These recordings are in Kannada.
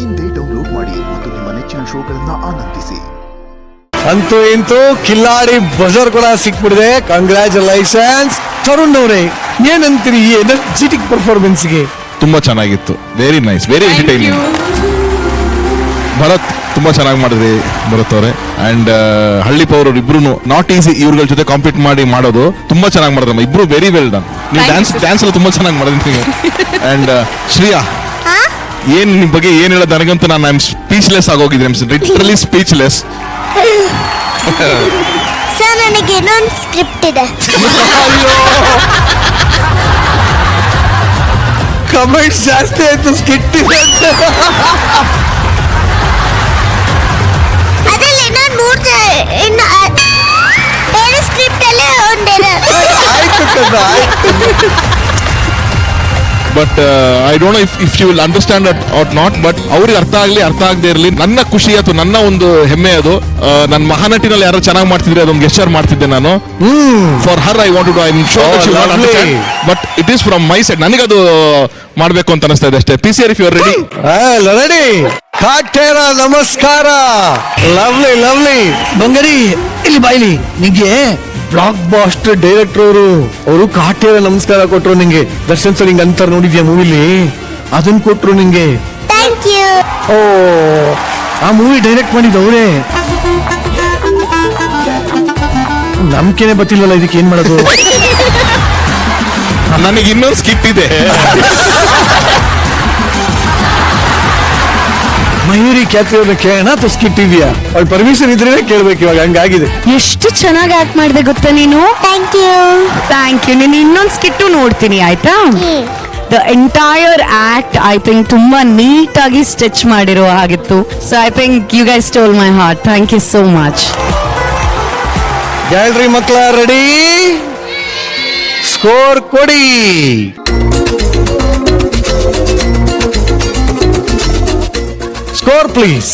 ಇಂದೇ ಡೌನ್ಲೋಡ್ ಮಾಡಿ ಮತ್ತು ನಿಮ್ಮ ನೆಚ್ಚಿನ ಶೋಗಳನ್ನ ಆನಂದಿಸಿ. ಅಂತೂ ಇಂತೂ ಕಿಲ್ಲಾಡಿ ಬಜರ್ ಕೂಡ ಸಿಕ್ಬಿಡಿದೆ. ಕಂಗ್ರ್ಯಾಚುಲೇಷನ್ಸ್ ತರುಣ್ ಅವರೇ, ಏನಂತೀರಿ ಈ ಎನರ್ಜೆಟಿಕ್ ಪರ್ಫಾರ್ಮೆನ್ಸ್ಗೆ? ತುಂಬಾ ಚೆನ್ನಾಗಿತ್ತು, very nice, very entertaining. Bharat ತುಂಬಾ ಚೆನ್ನಾಗಿ ಮಾಡಿದ್ರಿ ಭರತ್ ಅವರೇ. ಅಂಡ್ ಹಳ್ಳಿ ಪವರ್ ಇಬ್ರು ನಾಟ್ ಈಸಿ, ಇವ್ರಗಳ ಜೊತೆ ಕಾಂಪೀಟ್ ಮಾಡಿ ಮಾಡೋದು ತುಂಬಾ ಚೆನ್ನಾಗಿ ಮಾಡಿದ್ರಮ್ಮ ಇಬ್ರು. Very well done. ನೀವು ಡ್ಯಾನ್ಸ್ ಎಲ್ಲ ತುಂಬಾ ಚೆನ್ನಾಗಿ ಮಾಡಿದ್ರಿ. ಅಂಡ್ ಶ್ರೇಯಾ, ಏನ್ ನಿಮ್ ಬಗ್ಗೆ ಏನ್ ಹೇಳೋದು ನನಗಂತೂ ನಾನು ಐ ಆಮ್ ಸ್ಪೀಚ್ಲೆಸ್ ಆಗೋಗಿದ್ದೀನಿ, ಲಿಟರಲಿ ಸ್ಪೀಚ್ಲೆಸ್. ಸರ್, ನನಗೆ ಇನ್ನೊಂದು ಸ್ಕ್ರಿಪ್ಟ್ ಇದೆ. ಕಮೆಂಟ್ಸ್ ಜಾಸ್ತಿ ಆಯ್ತು, ಸ್ಕಿಟ್ ಇದೆ ಅಂತ. ಅದ್ರಲ್ಲಿ ಇನ್ನೊಂದು ಬೇರೆ ಸ್ಕ್ರಿಪ್ಟ್ ಅಲ್ಲೇ ಆಯ್ತು ಕದ, ಆಯ್ತು. But I don't know if you will understand or not, but ಅವ್ರಿಗೆ ಅರ್ಥ ಆಗ್ಲಿ ಅರ್ಥ ಆಗದೆ ಇರಲಿ, ನನ್ನ ಖುಷಿ ಅಥವಾ ನನ್ನ ಒಂದು ಹೆಮ್ಮೆ ಅದು. ನನ್ನ ಮಹಾನಟಿನಲ್ಲಿ ಯಾರು ಚೆನ್ನಾಗಿ ಮಾಡ್ತಿದ್ರೆ ಅದೊಂದು ಗೆಸ್ಚರ್ ಮಾಡ್ತಿದ್ದೆ ನಾನು. For her I want to, I am sure that you not understand, but it is from my side. ನನಗದು ಮಾಡ್ಬೇಕು ಅಂತ ಅನಿಸ್ತಾ ಇದೆ ಅಷ್ಟೇ. P C R, if you are ready? Ready. Kaatera ನಮಸ್ಕಾರ. Lovely lovely. ಬಂಗರಿ ಇಲ್ಲಿ ಬಾಯ್ಲಿ. ನಿಂಗೆ ಬ್ಲಾಕ್ ಬಾಸ್ಟರ್ ಡೈರೆಕ್ಟರ್ ಅವರು ಕಾಟೇರ ನಮಸ್ಕಾರ ಕೊಟ್ರು ನಿಂಗೆ. ದರ್ಶನ್ ಸರ್ ಹಿಂಗ್ ಅಂತಾರ ನೋಡಿದ್ಯಾ ಮೂವಿಲಿ, ಅದನ್ನ ಕೊಟ್ರು ನಿಂಗೆ. Thank you. ಓ, ಆ ಮೂವಿ ಡೈರೆಕ್ಟ್ ಮಾಡಿದವ್ರೆ. ನಂಬಿಕೆನೆ ಗೊತ್ತಿಲ್ವಲ್ಲ, ಇದಕ್ಕೆ ಏನ್ ಮಾಡೋದು? ನನಗೆ ಇನ್ನೊಂದು ಸ್ಕಿಟ್ ಇದೆ. ಮಯೂರಿ ಖ್ಯಾತಿ ಅವ್ರನ್ನ ಕೇಳೋಣ ಅಥವಾ ಸ್ಕಿಟ್ ಇದೆಯಾ? ಅವ್ಳ ಪರ್ಮಿಷನ್ ಇದ್ರೆ ಕೇಳ್ಬೇಕು ಇವಾಗ, ಹಂಗಾಗಿದೆ. ಎಷ್ಟು ಚೆನ್ನಾಗಿ ಆಕ್ಟ್ ಮಾಡಿದೆ ಗೊತ್ತಾ ನೀನು. Thank you. Thank you. ನೀನು ಇನ್ನೊಂದು ಸ್ಕಿಟ್ಟು ನೋಡ್ತೀನಿ ಆಯ್ತಾ? The entire act I think ತುಂಬಾ ನೀಟ್ ಆಗಿ ಸ್ಟಿಚ್ ಮಾಡಿರೋ ಹಾಗಿತ್ತು. So I think you guys stole my heart. Thank you so much. Gallery ಮಕ್ಕಳ ರೆಡಿ? ಸ್ಕೋರ್ ಕೊಡಿ. Score please.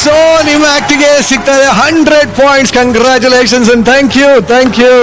ಸೊ ನಿಮ್ಮ ಆಕ್ಟಿಗೆ ಸಿಗ್ತದೆ 100 points. Congratulations and thank you, thank you.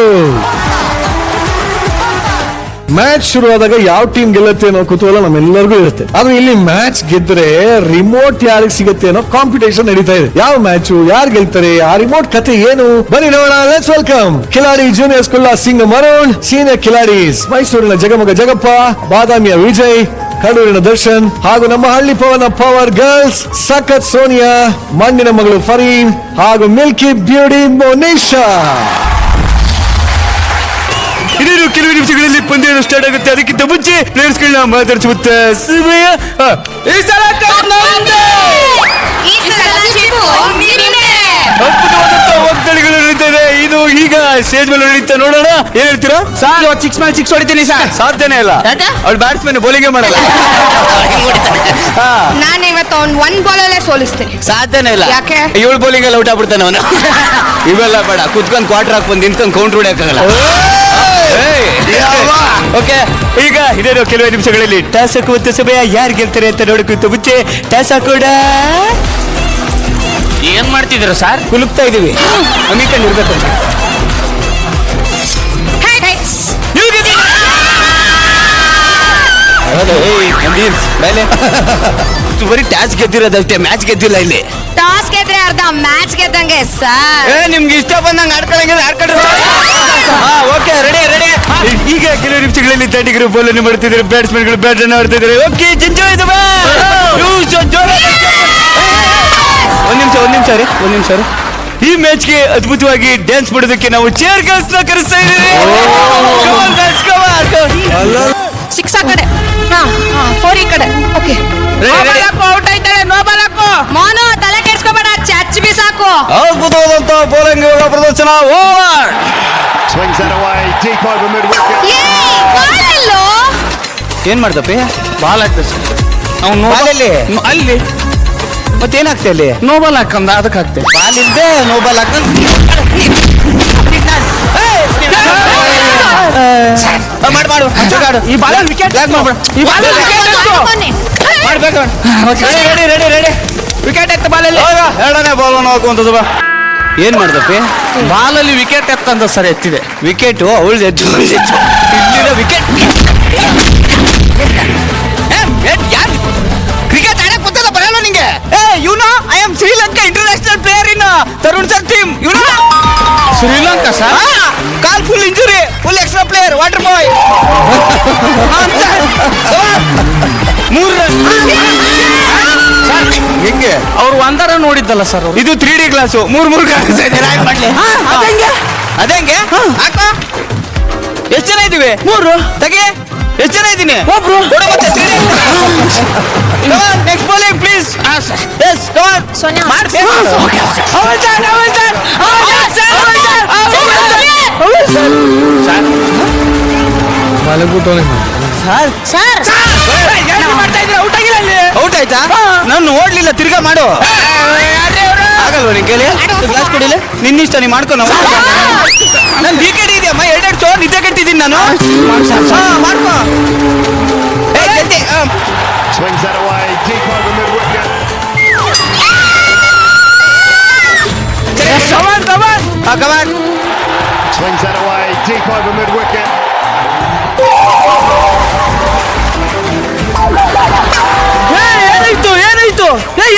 Match ಶುರುವಾದಾಗ ಯಾವ ಟೀಮ್ ಗೆಲ್ಲುತ್ತೆ ಅನ್ನೋ ಕುತೂಹಲ ನಮ್ಮೆಲ್ಲರಿಗೂ ಇರುತ್ತೆ. ಆದ್ರೆ ಇಲ್ಲಿ ಮ್ಯಾಚ್ ಗೆದ್ರೆ ರಿಮೋಟ್ ಯಾರಿಗೆ ಸಿಗುತ್ತೆ ಅನ್ನೋ ಕಾಂಪಿಟೇಷನ್ ನಡೀತಾ ಇದೆ. ಯಾವ ಮ್ಯಾಚು, ಯಾರು ಗೆಲ್ತಾರೆ, ಆ ರಿಮೋಟ್ ಕತೆ ಏನು, ಬನ್ನಿ ನೋಡೋಣ. Let's welcome Kiladi junior school Singh ಮರುಣ್, senior ಕಿಲಾಡೀಸ್ ಮೈಸೂರಿನ ಜಗಮಗ ಜಗಪ್ಪ, ಬಾದಾಮಿಯ ವಿಜಯ್, ಕಡೂರಿನ ದರ್ಶನ್, ಹಾಗೂ ನಮ್ಮ ಹಳ್ಳಿ ಪವನ ಪವರ್ ಗರ್ಲ್ಸ್ ಸಖತ್ ಸೋನಿಯಾ, ಮಣ್ಣಿನ ಮಗಳು ಫರೀನ್, ಹಾಗೂ ಮಿಲ್ಕಿ ಬ್ಯೂಟಿ ಮೋನಿಶಾ. ಇನ್ನೇನು ಕೆಲವು ನಿಮಿಷಗಳಲ್ಲಿ ಪಂದ್ಯ ಸ್ಟಾರ್ಟ್ ಆಗುತ್ತೆ. ಅದಕ್ಕಿಂತ ಮುಂಚೆ ಪ್ಲೇಯರ್ಸ್ ಗಳನ್ನ ಮಾತಾಡಿಸುತ್ತ ಸಮಯ. ಅದ್ಭುತವಾದಂತ ವಾಗ್ದಾಳಿಗಳು ನಡೀತದೆ. ಇದು ಈಗ ಸ್ಟೇಜ್ ಮೇಲೆ ನಡೀತಾ, ನೋಡೋಣ. ಏನ್ ಹೇಳ್ತೀರಾ ಸರ್? 6 ಮೇಲೆ 6 ಹೊಡಿತೀನಿ ಸರ್. ಸಾಧ್ಯನೇ ಇಲ್ಲ, ಅವ್ಳು ಬ್ಯಾಟ್ಸ್ಮನ್ ಬೌಲಿಂಗ್ ಮಾಡಲ್ಲ. ನಾನು ಇವತ್ತು ಅವ್ನು 1 ಬಾಲ್ ಅಲ್ಲೇ ಸೋಲಿಸ್ತೀನಿ. ಸಾಧ್ಯನೇ ಇಲ್ಲ. ಯಾಕೆ? 7 ಬೌಲಿಂಗ್ ಅಲ್ಲಿ ಔಟ್ ಆಗ್ಬಿಡ್ತಾನೆ ಅವನು. ಇವೆಲ್ಲ ಬೇಡ, ಕುತ್ಕೊಂಡು ಕ್ವಾರ್ಟರ್ ಹಾಕಿ ಬಂದು ನಿಂತ್ಕೊಂಡು ಕೌಂಟರ್ ಹೊಡಿಯಕ್ಕಾಗಲ್ಲ. ಓಕೆ, ಈಗ ಇನ್ನೇನು ಕೆಲವೇ ನಿಮಿಷಗಳಲ್ಲಿ ಟಾಸ್ ಹಾಕುವಂತ ಸಮಯ. ಯಾರು ಗೆಲ್ತಾರೆ ಅಂತ ನೋಡಕ್ಕಿಂತ ಮುಂಚೆ ಟಾಸ್ ಹಾಕೋಣ. ಏನ್ ಮಾಡ್ತಿದ್ರು ಸರ್? ಕುಲುಕ್ತಾ ಇದೀವಿ, ಅಮಿಕೊಂಡು ಇರ್ಬೇಕಂತ. ಬರೀ ಟಾಸ್ ಗೆದ್ದಿರೋದಷ್ಟೇ, ಮ್ಯಾಚ್ ಗೆದ್ದಿಲ್ಲ ಇಲ್ಲಿ. ಟಾಸ್ ಗೆದ್ರೆ ಅರ್ಧ ಮ್ಯಾಚ್ ಗೆದ್ದಂಗೆ ಸರ್. ನಿಮ್ಗೆ ಇಷ್ಟ ಬಂದಂಗೆ ಆಡ್ಕೊಳ್ಳಂಗಿದ್ರೆ ಆಡ್ಕೊಂಡ್ರೆ. Okay, ready ready. ಈಗ ಕೆಲವು ನಿಮಿಷಗಳಲ್ಲಿ ತಂಡಿಗರು ಬಾಲ್ ಅನ್ನು ಮಾಡ್ತಿದ್ದಾರೆ, ಬ್ಯಾಟ್ಸ್ಮನ್ ಗಳು ಬ್ಯಾಟ್ ಅನ್ನು ಆಡ್ತಿದ್ದಾರೆ. ಓಕೆ, ಎಂಜಾಯ್ ದ ಒಂದ್ ನಿಮಿಷ ರೀ. ಈ ಮ್ಯಾಚ್ಗೆ ಅದ್ಭುತವಾಗಿ ಡ್ಯಾನ್ಸ್ ಮಾಡೋದಕ್ಕೆ ನಾವು ಚೇರ್ ಗರ್ಲ್ಸ್ ನ ಕರೆಸ್ತಾ ಇದ್ದೀವಿ. 6 ಆ ಕಡೆ, 4 ಈ ಕಡೆ. ಓಕೆ, ಔಟ್ ಆಯ್ತಾಳೆ. ನೋ ಬಾಲ್ ಹಾಕು ಮೋನು, ತಲೆ ಕೆಡ್ಸ್ಕೊಬೇಡ, ಚಚ್ಚಿ ಬಿ ಸಾಕು. ಅದ್ಭುತವಾದಂತ ಬೌಲಿಂಗ್ ಪ್ರದರ್ಶನ. ಓವರ್. ಏನ್ ಮಾಡ್ದಪ್ಪಿ? ಬಾಲ್ ಹಾಕ್ತಾರೆ ಸರ್. ಅವ್ನು ಅಲ್ಲಿ ಮತ್ತೇನಾಗ್ತದೆ ಅಲ್ಲಿ? ನೋ ಬಾಲ್ ಹಾಕಂದ, ಅದಕ್ಕೆ ಹಾಕ್ತೇವೆ. ಬಾಲ್ ಇಲ್ದೆ ನೋ ಬಾಲ್ ಹಾಕೊಂಡು ಮಾಡು. ಈ ಬಾಲ್ ವಿಕೆಟ್ ಮಾಡ್ಬೇಡ. ಈ ಬಾಲ್ ರೆಡಿ. ವಿಕೆಟ್ ಎತ್ತ ಬಾಲಲ್ಲಿ. ಎರಡನೇ ಬಾಲ್ ಹಾಕುವಂಥದ್ದು. ಏನ್ ಮಾಡ್ದಪ್ಪಿ? ಬಾಲಲ್ಲಿ ವಿಕೆಟ್ ಎತ್ತಂದ ಸರ್ ಎತ್ತಿದೆ. ವಿಕೆಟ್ ಅವಳು ಇಲ್ಲಿನ ವಿಕೆಟ್ ಯಾರು ಕ್ರಿಕೆಟ್ ಆಡಕ್ ಗೊತ್ತಲ್ಲ ಬರಲ್ಲ ನಿಂಗೆ? You know I am Sri Lanka international player in Tarun sir team. You know Sri Lanka sir. ಕಾಲ್ full injury, full extra player, water boy. 3 run. ಹೆಂಗೆ ಅವ್ರು ಒಂದರ ನೋಡಿದ್ದಲ್ಲ ಸರ್ ಅವ್ರು. ಇದು 3D ಕ್ಲಾಸು, 3 ಕ್ಲಾಸ್ ಇದೆ. ಮಾಡ್ಲಿ ಅದಂಗೆ ಹಾಕೋ. ಎಷ್ಟು ಜನ ಇದೀವಿ? 3. ತೆಗಿ. ಎಷ್ಟು ಜನ ಇದ್ದೀನಿ? ಒಬ್ರು. Next bowling please. Yes come on. Sonia. ಮಲಗ್ಬಿಟ್ಟವನೆ ಸರ್ ಔಟ್ ಆಯ್ತಾ? ನಾನು ನೋಡ್ಲಿಲ್ಲ, ತಿರ್ಗಾ ಮಾಡು. ಆಗಲ್ವ ನಿನ್ ಕೇಳಿ? ಗ್ಲಾಸ್ ಕೊಡಿಲ್ಲ, ನಿನ್ನಿಷ್ಟ ನೀ ಮಾಡ್ಕೊ. ನನ್ ವಿಕೆಟ್ ಇದೆಯಮ್ಮ, 2 ಶೋ ನಿದ್ದೆ ಕಟ್ಟಿದ್ದೀನಿ ನಾನು. ಮಾಡ್ಕೊ. ಜಲ್ದಿ. Swings that away, deep over mid wicket. Come on. Swings that away, deep over mid wicket.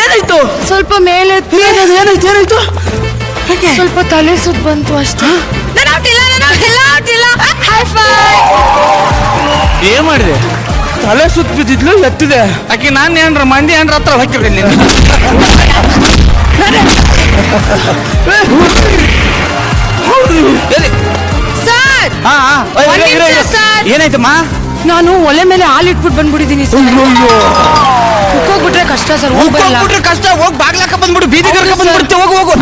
ಏನಾಯ್ತು? ಸ್ವಲ್ಪ ಮೇಲೆ ಏನಾಯ್ತು? ಸ್ವಲ್ಪ ತಲೆ ಸುತ್ತ ಬಂತು ಅಷ್ಟೇ. ಏನ್ ಮಾಡಿದೆ? ತಲೆ ಸುತ್ತ ಬಿದ್ದಿದ್ಲು, ಎತ್ತಿದೆ. ಆಕಿ ನಾನು ಏನ್ರ ಮಂದಿ ಏನ್ರ ಹತ್ರ ಹೋಗ್ತಿರ್ಲಿ. ಸರ್ ಒಂದ್ ನಿಮಿಷ ಸರ್. ಏನಾಯ್ತಮ್ಮ? ನಾನು ಒಲೆ ಮೇಲೆ ಹಾಲು ಇಟ್ಬಿಟ್ಟು ಬಂದ್ಬಿಟ್ಟಿದ್ದೀನಿ. ಹೋಗ್ಬಿಟ್ರೆ ಕಷ್ಟ ಸರ್. ಹೋಗ್ಬಿಟ್ರೆ ಕಷ್ಟ. ಹೋಗ್ ಬಾಗ್ಲಾಕ ಬಂದ್ಬಿಡು, ಬೀದಿ ಕರ್ಕ ಬಂದ್ಬಿಡುತ್ತೆ. ಹೋಗು.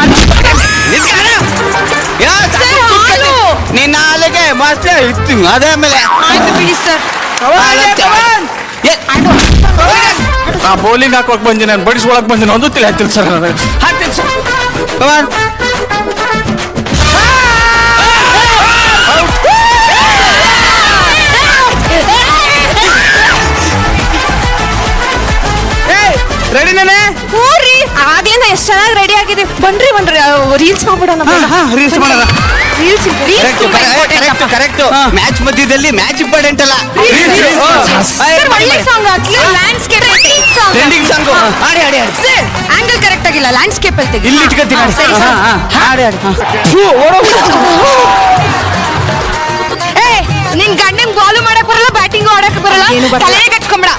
ಸರ್, ಹಾಲು. ನಿನ್ನ ಹಾಲಿಗೆ ಮಸ್ತ್ ಇತ್ತು. ಅದೇ ಆಮೇಲೆ ಆಯ್ತು ಬಿಡಿ ಸರ್. ಬೌಲಿಂಗ್ ಹಾಕೋಕ್ ಬಂದಿ, ನಾನು ಬಡಿಸ್ಕೊಳಕ್ ಬಂದಿನ ಒಂದು ತಿಳಿ ಹಾಕ್ತೀನಿ ಸರ್. ಹಾಕ್ತೀನಿ ಸರ್. ರೆಡಿನೇ? ಹೂರಿ ಆಗ್ಲಿಂದ ಎಷ್ಟ್ ಚೆನ್ನಾಗಿ ರೆಡಿ ಆಗಿದೆ. ಬನ್ರಿ ರೀಲ್ಸ್ ಮಾಡ್ಬಿಡೋಣ. ರೀಲ್ಸ್ ಮಾಡೋಣ. Reels correct. ಮ್ಯಾಚ್ ಮಧ್ಯದಲ್ಲಿ ಮ್ಯಾಚ್ ಇಂಪಾರ್ಟೆಂಟ್ ಅಲ್ಲ. ಒಳ್ಳೆ ಸಾಂಗ್ ಹಾಕಿ. Landscape trending song. ಆಡಿ ಸರ್ ಆಂಗಲ್ ಕರೆಕ್ಟ್ ಆಗಿಲ್ಲ. ಲ್ಯಾಂಡ್ಸ್ಕೇಪ್ ಅಲ್ಲಿ ತೆಗಿ. ಇಲ್ಲಿ ಇಟ್ಕೊತೀನಿ. ಸರಿ ಸರ್. ಆಡಿ. ನಿನ್ ಗಂಡಂಗ್ ಬಾಲು ಮಾಡಕ್ ಬರಲ್ಲ, ಬ್ಯಾಟಿಂಗ್ ಆಡಕ್ ಬರಲ್ಲ. ತಲೆಗೆ ಕಟ್ಕೊಂಬಿಡ.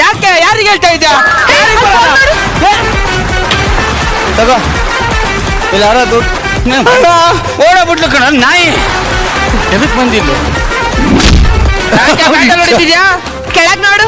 ಯಾಕೆ? ಯಾರಿಗೆ ಹೇಳ್ತಾ ಇದ್ಯಾ? ತಗೋ ಇಲ್ಲ ಓಡಬಿಟ್ಲು ಕಣ ನಾಯಿ. ಎದಕ್ ಬಂದಿಲ್ಲ? ಹೊಡಿತಿದ್ಯಾ? ಕೆಳಗ್ ನೋಡು.